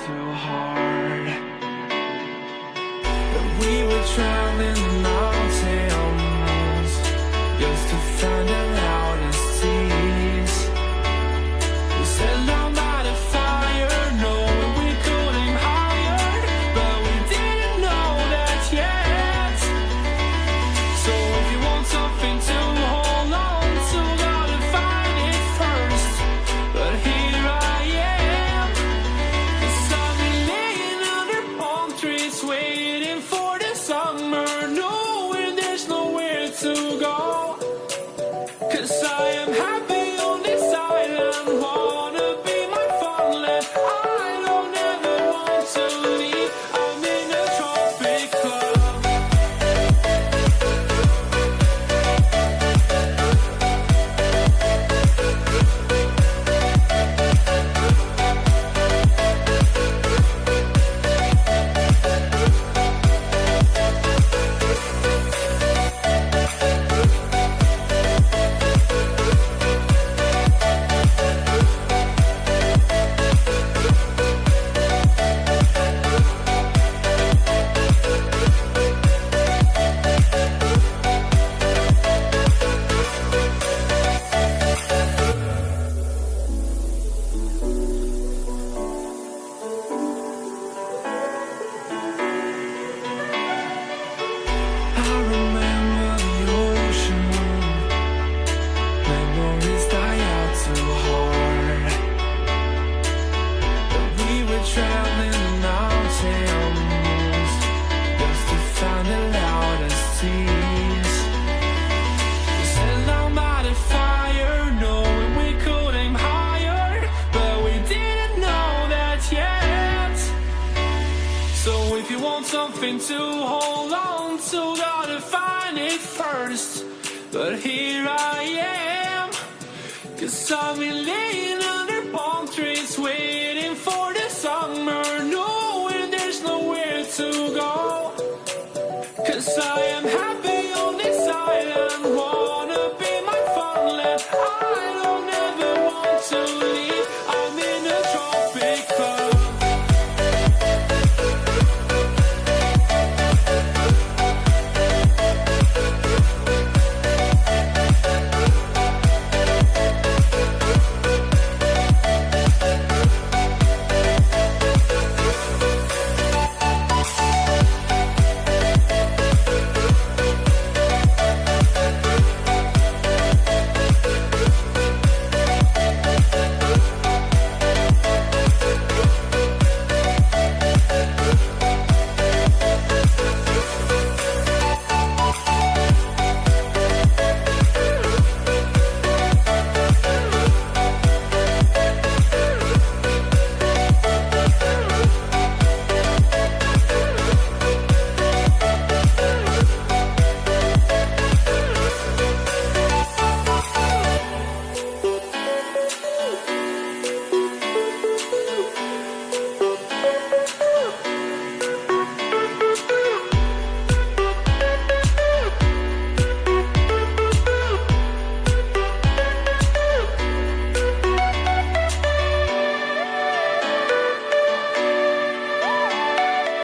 too hard. But we were traveling the mountains just to find the loudest seas. We set down by the fire, knowing we could aim higher, but we didn't know that yet. So if you want something to hold on to, gotta find it first. But here I am, 'cause I've been laying under palm trees, waiting for the summer, knowing there's nowhere to go. 'Cause I am happy on this island, wanna be my farmland. I don't ever want to leave, I'm in a tropic club. I remember the ocean, memories die out too hard. But we were traveling the mountains just to find the loudest seas. We sat down by the fire, knowing we could aim higher, but we didn't know that yet. So if you want something to hold on to, gotta find it first. But here I am, 'cause I've been laying